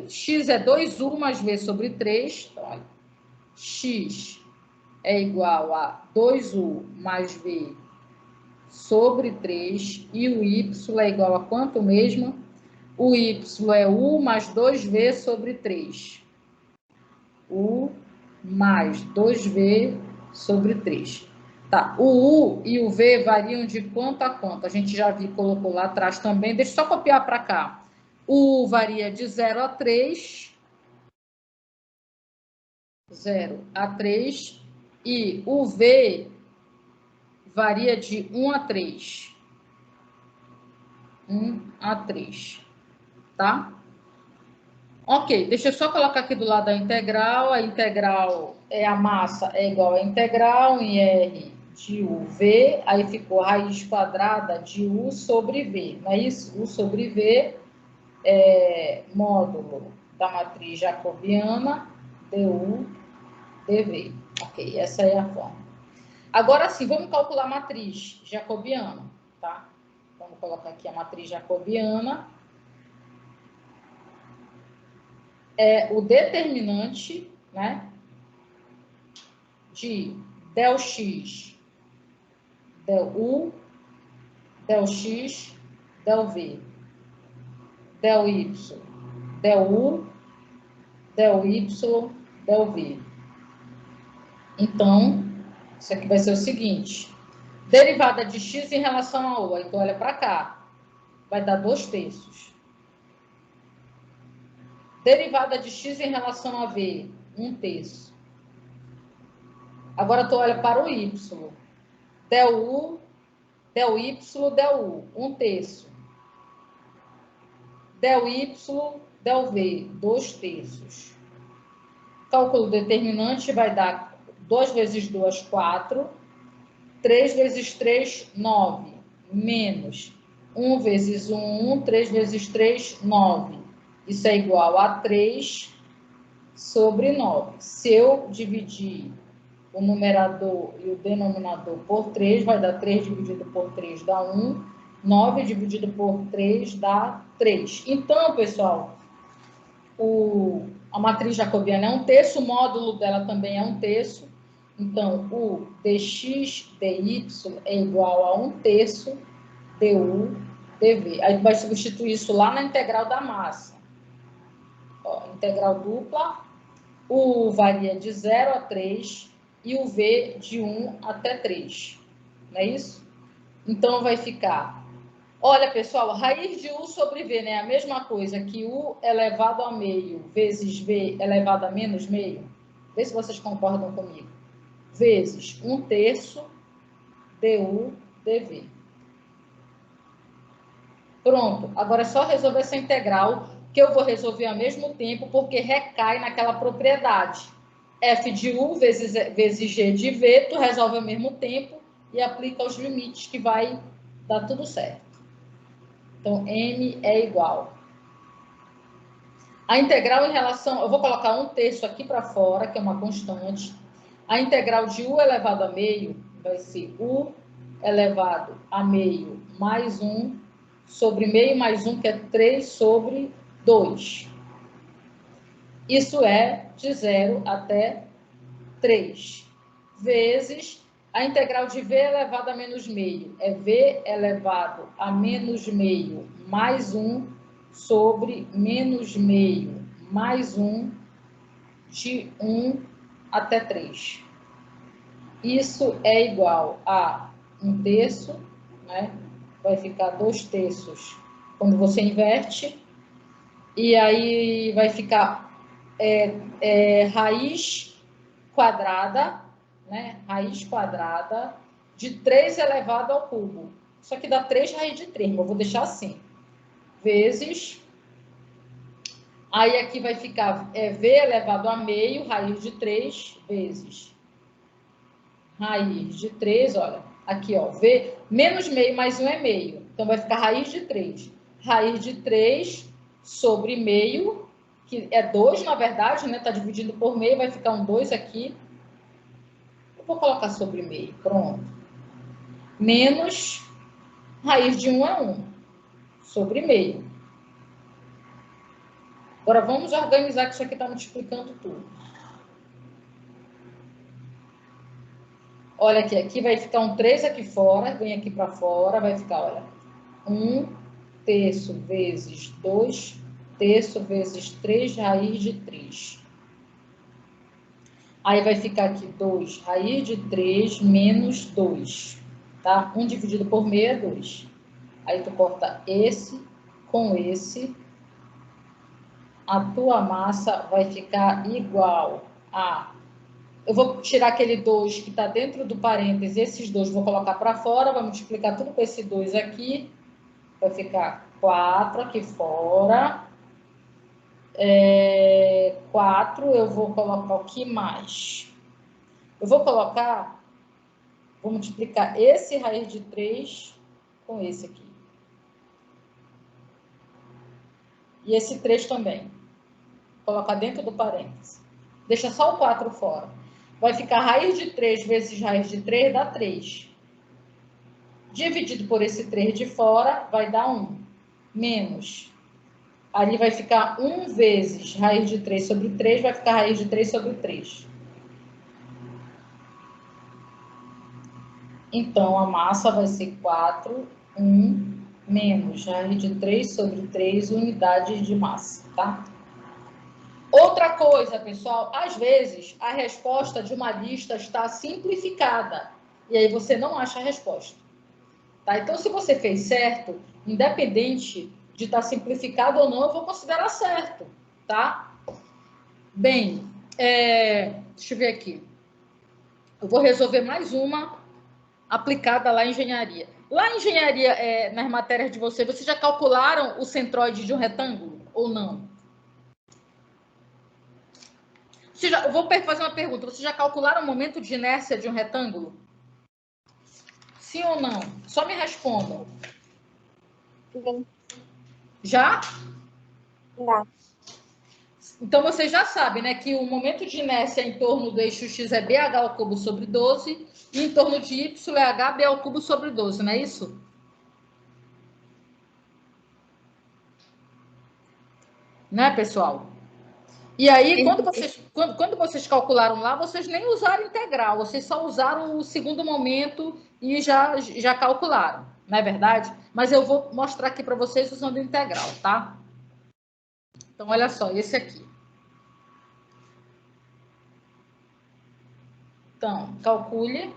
Speaker 1: x é 2u mais v sobre 3. Então, olha, x é igual a 2u mais v sobre 3. E o y é igual a quanto mesmo? O y é u mais 2v sobre 3. U mais 2v sobre 3. Tá, o U e o V variam de quanto a quanto? A gente já viu, colocou lá atrás também. Deixa eu só copiar para cá. O U varia de 0 a 3. 0 a 3. E o V varia de 1 a 3. 1 a 3. Tá? Ok, deixa eu só colocar aqui do lado a integral. A integral é a massa é igual a integral em R de UV, aí ficou raiz quadrada de U sobre V, não é isso? U sobre V é módulo da matriz jacobiana, du, dv. Ok, essa é a forma. Agora sim, vamos calcular a matriz jacobiana, tá? Vamos colocar aqui a matriz jacobiana. É o determinante, né, de del x, del u, del x, del v, del y, del u, del y, del v. Então, isso aqui vai ser o seguinte. Derivada de x em relação a u. Então, olha para cá. Vai dar 2/3. Derivada de x em relação a v. 1/3. Agora, tu olha para o y. Del u, del y, del u. 1/3. Del y, del v. 2/3. Cálculo determinante vai dar 2 vezes 2, 4. 3 vezes 3, 9. Menos 1 vezes 1, 1. 3 vezes 3, 9. Isso é igual a 3 sobre 9. Se eu dividir o numerador e o denominador por 3, vai dar 3 dividido por 3 dá 1. 9 dividido por 3 dá 3. Então, pessoal, a matriz jacobiana é 1/3, o módulo dela também é 1/3. Então, o dx dy é igual a 1/3 du dv. Aí, vai substituir isso lá na integral da massa. Ó, integral dupla, o U varia de 0 a 3 e o V de 1 até 3. Não é isso? Então, vai ficar... Olha, pessoal, raiz de U sobre V, né? A mesma coisa que U elevado a meio vezes V elevado a menos meio. Vê se vocês concordam comigo. Vezes 1/3 du dv. Pronto. Agora é só resolver essa integral, que eu vou resolver ao mesmo tempo, porque recai naquela propriedade. F de U vezes G de V, tu resolve ao mesmo tempo e aplica os limites, que vai dar tudo certo. Então, M é igual. A integral em relação... Eu vou colocar 1/3 aqui para fora, que é uma constante. A integral de U elevado a meio vai ser U elevado a meio mais 1 sobre meio mais 1, que é 3 sobre 2. Isso é de 0 até 3. Vezes a integral de V elevado a menos meio. É V elevado a menos meio mais 1 sobre menos meio mais 1 de 1 até 3. Isso é igual a 1/3, né? Vai ficar 2/3 quando você inverte. E aí vai ficar raiz quadrada, né? Raiz quadrada de 3 elevado ao cubo. Isso aqui dá 3 raiz de 3, mas eu vou deixar assim. Vezes Aí aqui vai ficar V elevado a meio, raiz de 3 vezes raiz de 3, olha, aqui, ó, V, menos meio mais 1 é meio. Então, vai ficar raiz de 3. Raiz de 3 sobre meio, que é 2, na verdade, né? Tá dividindo por meio, vai ficar um 2 aqui. Eu vou colocar sobre meio, pronto. Menos raiz de 1 é 1, sobre meio. Agora, vamos organizar que isso aqui está multiplicando tudo. Olha aqui vai ficar um 3 aqui fora, vem aqui para fora, vai ficar, olha, 1 terço vezes 2 terço vezes 3 raiz de 3. Aí vai ficar aqui 2 raiz de 3 menos 2, tá? 1 dividido por meio é 2. Aí tu corta esse com esse. A tua massa vai ficar igual a... Eu vou tirar aquele 2 que está dentro do parêntese, esses dois vou colocar para fora, vai multiplicar tudo com esse 2 aqui, vai ficar 4 aqui fora. 4, eu vou colocar o que mais? Eu vou multiplicar esse raiz de 3 com esse aqui. E esse 3 também. Vou colocar dentro do parêntese. Deixa só o 4 fora. Vai ficar raiz de 3 vezes raiz de 3 dá 3. Dividido por esse 3 de fora, vai dar 1. Menos. Ali vai ficar 1 vezes raiz de 3 sobre 3, vai ficar raiz de 3 sobre 3. Então, a massa vai ser 4, 1, menos raiz de 3 sobre 3 unidades de massa, tá? Outra coisa, pessoal, às vezes a resposta de uma lista está simplificada e aí você não acha a resposta, tá? Então, se você fez certo, independente de estar simplificado ou não, eu vou considerar certo, tá? Bem, deixa eu ver aqui. Eu vou resolver mais uma aplicada lá em engenharia. Lá em engenharia, nas matérias de vocês já calcularam o centroide de um retângulo ou não? Eu vou fazer uma pergunta. Vocês já calcularam o momento de inércia de um retângulo? Sim ou não? Só me respondam.
Speaker 3: Sim.
Speaker 1: Já?
Speaker 3: Já.
Speaker 1: Então, vocês já sabem, né, que o momento de inércia em torno do eixo x é BH ao cubo sobre 12 e em torno de y é HB ao cubo sobre 12, não é isso? Né, pessoal? E aí, quando vocês calcularam lá, vocês nem usaram integral, vocês só usaram o segundo momento e já calcularam, não é verdade? Mas eu vou mostrar aqui para vocês usando integral, tá? Então, olha só, esse aqui. Então, calcule.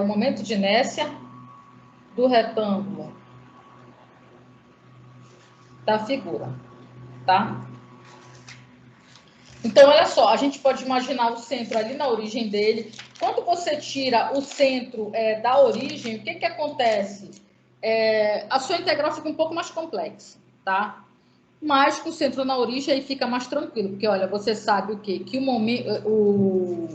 Speaker 1: O momento de inércia do retângulo da figura, tá? Então, olha só, a gente pode imaginar o centro ali na origem dele. Quando você tira o centro da origem, o que que acontece? A sua integral fica um pouco mais complexa, tá? Mas com o centro na origem aí fica mais tranquilo, porque olha, você sabe o quê? Que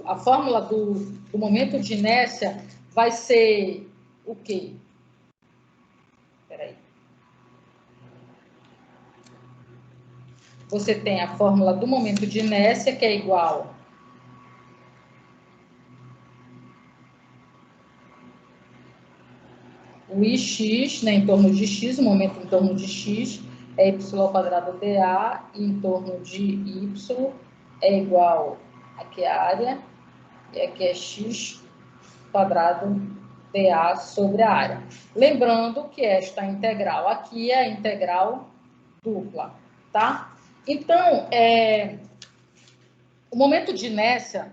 Speaker 1: a fórmula do momento de inércia vai ser o quê? Peraí. Você tem a fórmula do momento de inércia, que é igual o ix, né, em torno de x, o momento em torno de x, é y ao quadrado dA, e em torno de y é igual, aqui é a área, e aqui é x quadrado dA sobre a área. Lembrando que esta integral aqui é a integral dupla, tá? Então, o momento de inércia,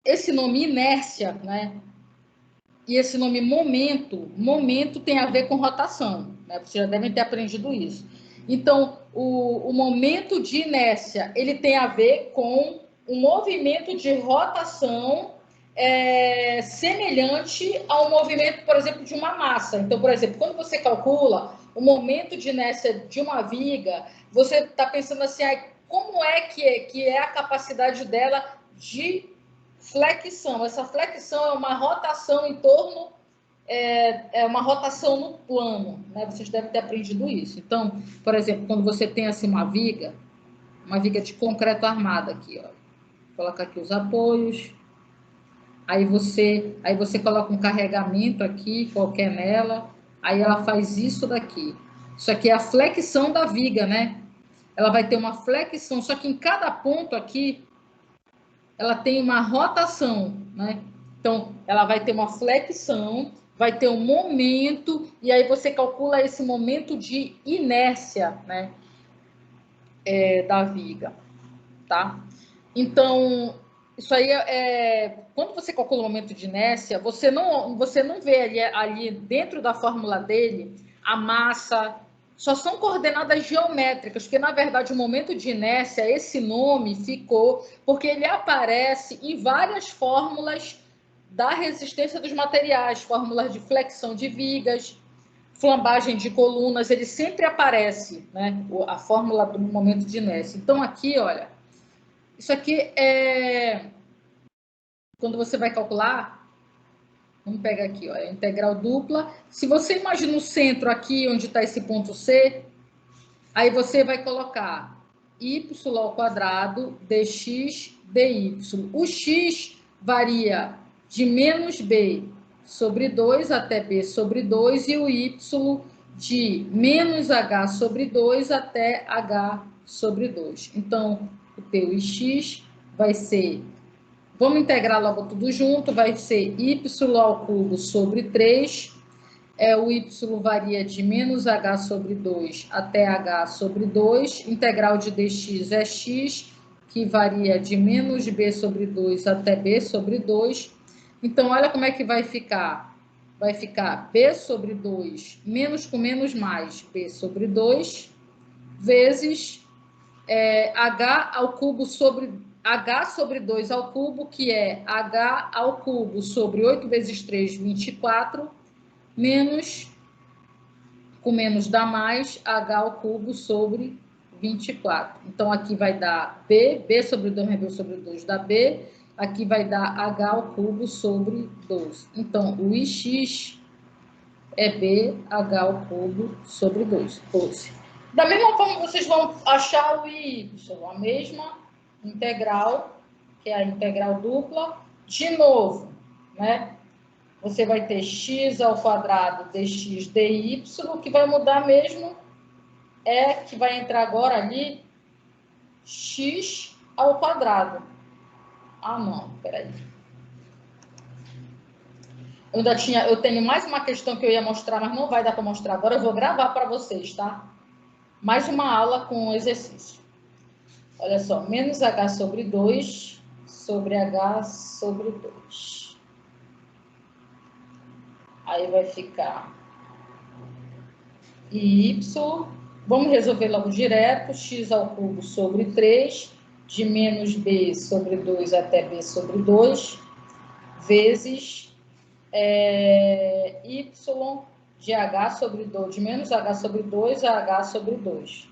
Speaker 1: esse nome inércia, né? e esse nome momento tem a ver com rotação, né? Vocês já devem ter aprendido isso. Então, o momento de inércia, ele tem a ver com um movimento de rotação semelhante ao movimento, por exemplo, de uma massa. Então, por exemplo, quando você calcula o momento de inércia de uma viga, você está pensando assim, como é que é a capacidade dela de flexão? Essa flexão é uma rotação em torno, uma rotação no plano, né? Vocês devem ter aprendido isso. Então, por exemplo, quando você tem assim uma viga de concreto armada aqui, ó, coloca aqui os apoios, aí você coloca um carregamento aqui, qualquer nela, aí ela faz isso daqui. Isso aqui é a flexão da viga, né? Ela vai ter uma flexão, só que em cada ponto aqui, ela tem uma rotação, né? Então, ela vai ter uma flexão, vai ter um momento, e aí você calcula esse momento de inércia, né? Da viga, tá? Então, isso aí quando você calcula o momento de inércia, você não vê ali dentro da fórmula dele a massa, só são coordenadas geométricas, porque na verdade o momento de inércia, esse nome ficou porque ele aparece em várias fórmulas da resistência dos materiais, fórmulas de flexão de vigas, flambagem de colunas, ele sempre aparece, né? A fórmula do momento de inércia. Então aqui, olha, isso aqui quando você vai calcular, vamos pegar aqui, ó, a integral dupla. Se você imagina o centro aqui, onde está esse ponto C, aí você vai colocar y ao quadrado dx dy. O x varia de menos b sobre 2 até b sobre 2 e o y de menos h sobre 2 até h sobre 2. Então, o teu x vai ser, vamos integrar logo tudo junto, vai ser y ao cubo sobre 3, o y varia de menos h sobre 2 até h sobre 2, integral de dx é x, que varia de menos b sobre 2 até b sobre 2. Então, olha como é que vai ficar. Vai ficar b sobre 2, menos com menos mais, b sobre 2, vezes h ao cubo sobre h sobre 2 ao cubo, que é h ao cubo sobre 8 vezes 3, 24, menos, com menos dá mais, h ao cubo sobre 24. Então, aqui vai dar b sobre 2 mais b sobre 2 dá b, aqui vai dar h ao cubo sobre 12. Então, o ix é b, h ao cubo sobre 12. Da mesma forma, vocês vão achar o y, a mesma integral, que é a integral dupla, de novo, né? Você vai ter x ao quadrado dx dy, que vai mudar mesmo, que vai entrar agora ali, x ao quadrado. Ah, não, peraí. Eu tenho mais uma questão que eu ia mostrar, mas não vai dar para mostrar agora, eu vou gravar para vocês, tá? Mais uma aula com exercício. Olha só, menos h sobre 2 sobre h sobre 2. Aí vai ficar y, vamos resolver logo direto, x ao cubo sobre 3, de menos b sobre 2 até b sobre 2, vezes y de h sobre 2, de menos h sobre 2 a h sobre 2.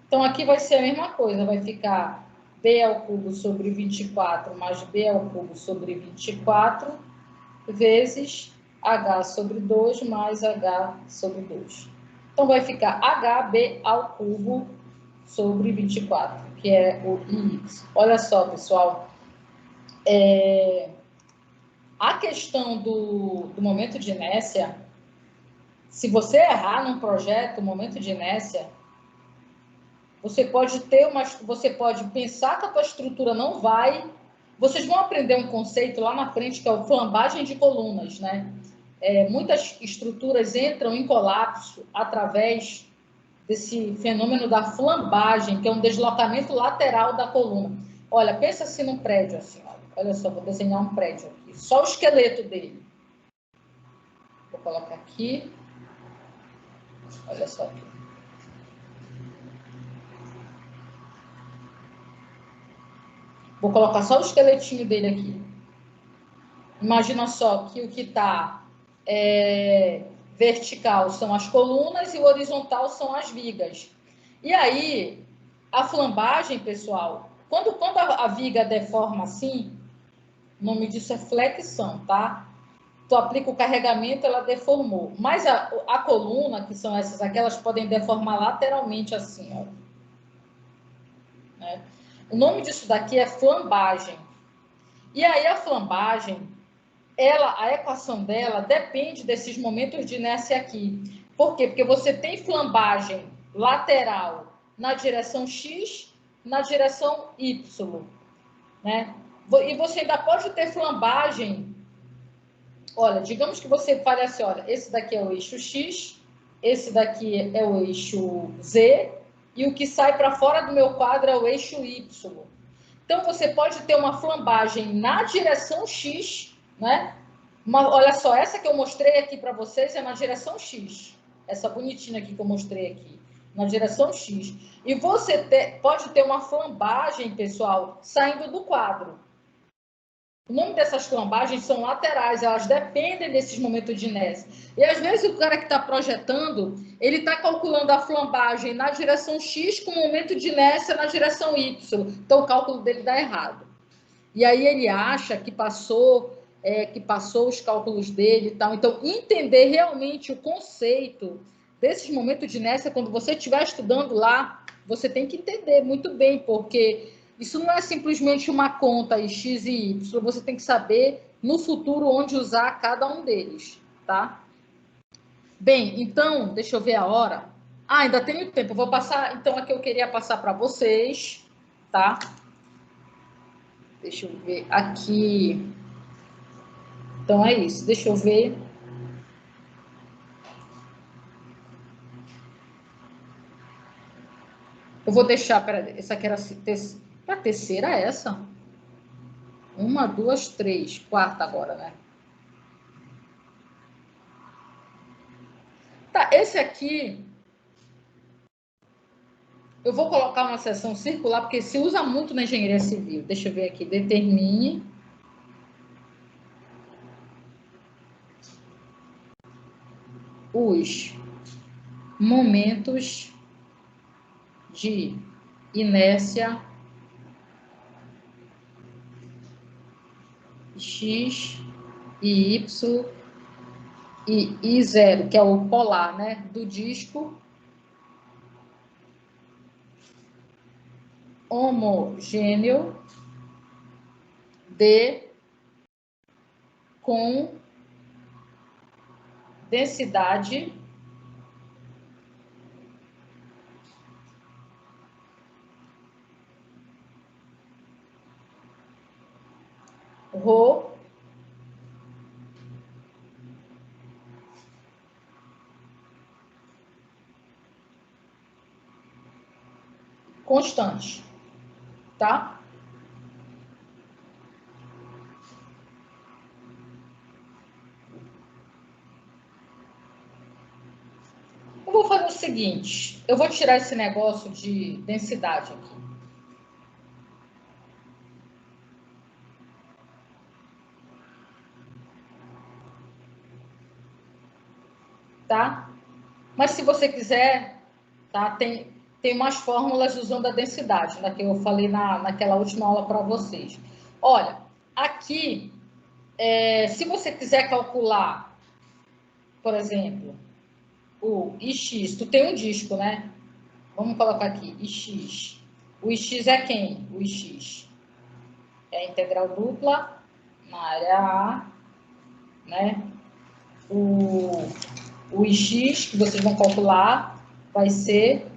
Speaker 1: Então, aqui vai ser a mesma coisa, vai ficar b ao cubo sobre 24 mais b ao cubo sobre 24, vezes h sobre 2 mais h sobre 2. Então, vai ficar hb ao cubo sobre 24, que é o ix. Olha só, pessoal, a questão do momento de inércia, se você errar num projeto, o momento de inércia, você pode pensar que a tua estrutura não vai. Vocês vão aprender um conceito lá na frente que é o flambagem de colunas, né? Muitas estruturas entram em colapso através desse fenômeno da flambagem, que é um deslocamento lateral da coluna. Olha, pensa assim num prédio assim, olha só, vou desenhar um prédio aqui, só o esqueleto dele. Vou colocar aqui. Olha só aqui. Vou colocar só o esqueletinho dele aqui. Imagina só que o que está vertical são as colunas e o horizontal são as vigas. E aí, a flambagem, pessoal, quando a viga deforma assim, o nome disso é flexão, tá? Tu aplica o carregamento, ela deformou. Mas a coluna, que são essas aqui, elas podem deformar lateralmente assim, ó. Né? O nome disso daqui é flambagem. E aí a flambagem, a equação dela depende desses momentos de inércia aqui. Por quê? Porque você tem flambagem lateral na direção X, na direção Y, né? E você ainda pode ter flambagem. Olha, digamos que você fale assim, olha, esse daqui é o eixo X, esse daqui é o eixo Z, e o que sai para fora do meu quadro é o eixo Y. Então, você pode ter uma flambagem na direção X, né? Olha só, essa que eu mostrei aqui para vocês é na direção X. Essa bonitinha aqui que eu mostrei aqui, na direção X. E você pode ter uma flambagem, pessoal, saindo do quadro. O nome dessas flambagens são laterais, elas dependem desses momentos de inércia. E às vezes o cara que está projetando, ele está calculando a flambagem na direção X com o momento de inércia na direção Y. Então o cálculo dele dá errado. E aí ele acha que passou os cálculos dele e tal. Então, entender realmente o conceito desses momentos de inércia, quando você estiver estudando lá, você tem que entender muito bem, porque isso não é simplesmente uma conta X e Y, você tem que saber no futuro onde usar cada um deles, tá? Bem, então, deixa eu ver a hora. Ah, ainda tenho tempo, eu vou passar, então, a que eu queria passar para vocês, tá? Deixa eu ver aqui. Então, é isso, deixa eu ver. Eu vou deixar, peraí, essa aqui era a terceira, é essa? 1, 2, 3, quarta agora, né? Tá, esse aqui, eu vou colocar uma seção circular, porque se usa muito na engenharia civil. Deixa eu ver aqui, determine os momentos de inércia X e Y e I0, que é o polar, né, do disco homogêneo com densidade ρ constante, tá? Eu vou fazer o seguinte, eu vou tirar esse negócio de densidade aqui. Tá? Mas se você quiser, tá? Tem umas fórmulas usando a densidade, né, que eu falei naquela última aula para vocês. Olha, aqui, se você quiser calcular, por exemplo, o Ix, tu tem um disco, né? Vamos colocar aqui, Ix. O Ix é quem? O Ix é a integral dupla na área A, né? O Ix, que vocês vão calcular, vai ser...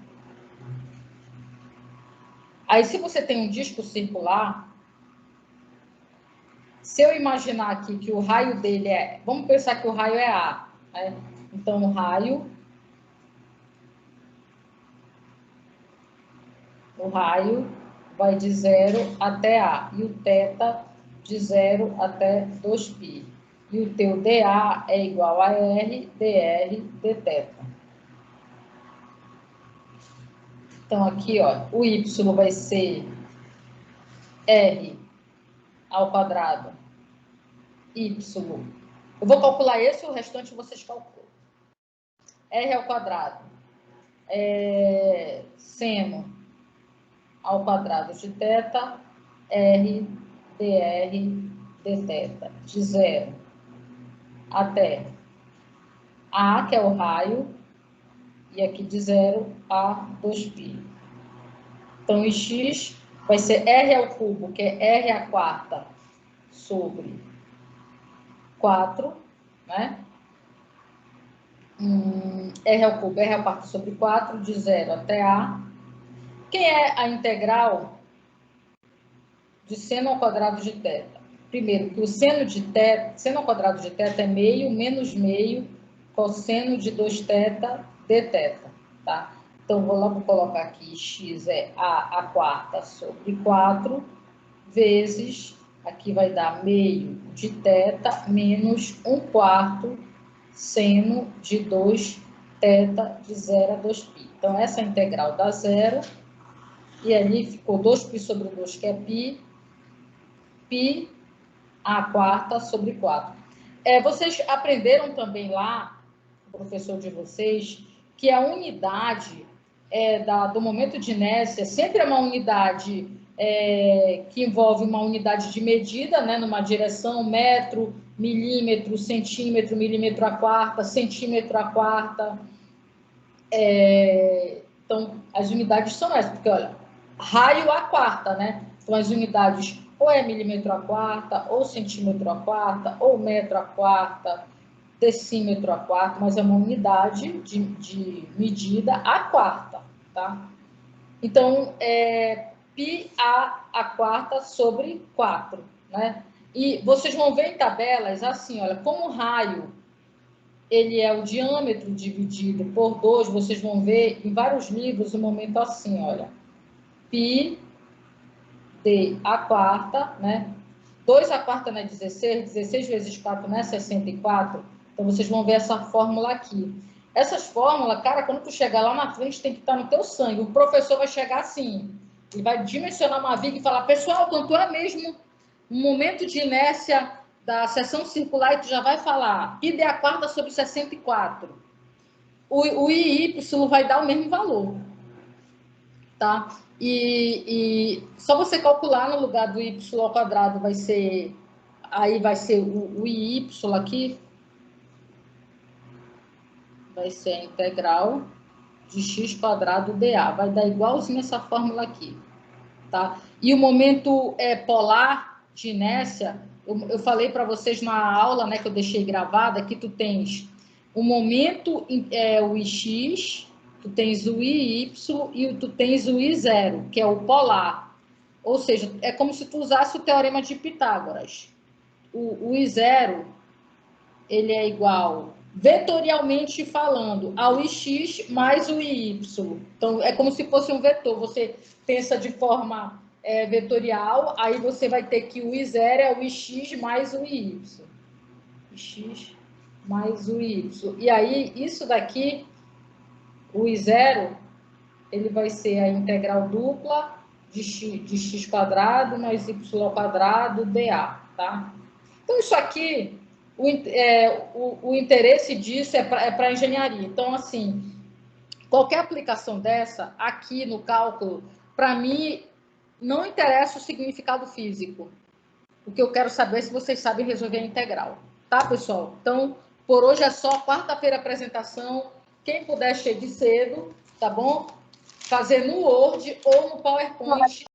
Speaker 1: Aí, se você tem um disco circular, se eu imaginar aqui que o raio dele é... Vamos pensar que o raio é A, né? Então, o raio vai de 0 até A. E o θ de 0 até 2π. E o teu dA é igual a R, dr, dθ. Então, aqui, ó, o y vai ser R ao quadrado, y. Eu vou calcular esse e o restante vocês calculam. R ao quadrado é seno ao quadrado de θ, R, dr, dθ, de 0 até A, que é o raio, e aqui de 0 a 2π. Então, o x vai ser R ao cubo, que é R à quarta, sobre 4, né? R ao cubo, R à quarta sobre 4, de 0 até A. Quem é a integral de seno ao quadrado de θ? Primeiro, que o seno ao quadrado de θ é meio menos meio cosseno de 2θ dθ, tá? Então, vou logo colocar aqui, x é A à quarta sobre 4, vezes, aqui vai dar meio de θ menos 1/4 seno de 2θ de 0 a 2π. Então, essa integral dá 0, e ali ficou 2π sobre 2, que é π, π à quarta sobre 4. Vocês aprenderam também lá, o professor de vocês, que a unidade do momento de inércia sempre é uma unidade que envolve uma unidade de medida, né, numa direção, metro, milímetro, centímetro, milímetro à quarta, centímetro à quarta. Então, as unidades são essas, porque, olha, raio à quarta, né? Então, as unidades ou é milímetro à quarta, ou centímetro à quarta, ou metro à quarta, decímetro à quarta, mas é uma unidade de medida à quarta, tá? Então, π à quarta sobre 4, né? E vocês vão ver em tabelas assim, olha, como o raio ele é o diâmetro dividido por 2, vocês vão ver em vários livros o momento assim, olha, π d à quarta, né? 2 à quarta não é 16, 16 vezes 4 não é 64, então vocês vão ver essa fórmula aqui. Essas fórmulas, cara, quando tu chegar lá na frente tem que estar no teu sangue, o professor vai chegar assim, ele vai dimensionar uma viga e falar, pessoal, quanto é mesmo o momento de inércia da seção circular, e tu já vai falar, π d à quarta sobre 64. O IY vai dar o mesmo valor, tá? E só você calcular no lugar do y ao quadrado vai ser, aí vai ser o IY aqui, vai ser a integral de x quadrado dA, vai dar igualzinho essa fórmula aqui, tá? E o momento polar de inércia, eu falei para vocês na aula, né, que eu deixei gravada, que tu tens o momento, o ix, tu tens o IY e tu tens o I0, que é o polar. Ou seja, é como se tu usasse o teorema de Pitágoras. O I0, ele é igual, vetorialmente falando, ao Ix mais o IY. Então, é como se fosse um vetor. Você pensa de forma vetorial, aí você vai ter que o I0 é o Ix mais o IY. Ix mais o Y. E aí, isso daqui, o I0, ele vai ser a integral dupla de x quadrado mais y ao quadrado dA, tá? Então, isso aqui, o interesse disso é para engenharia. Então, assim, qualquer aplicação dessa, aqui no cálculo, para mim, não interessa o significado físico. O que eu quero saber é se vocês sabem resolver a integral. Tá, pessoal? Então, por hoje é só. Quarta-feira apresentação. Quem puder, chegue cedo, tá bom? Fazer no Word ou no PowerPoint.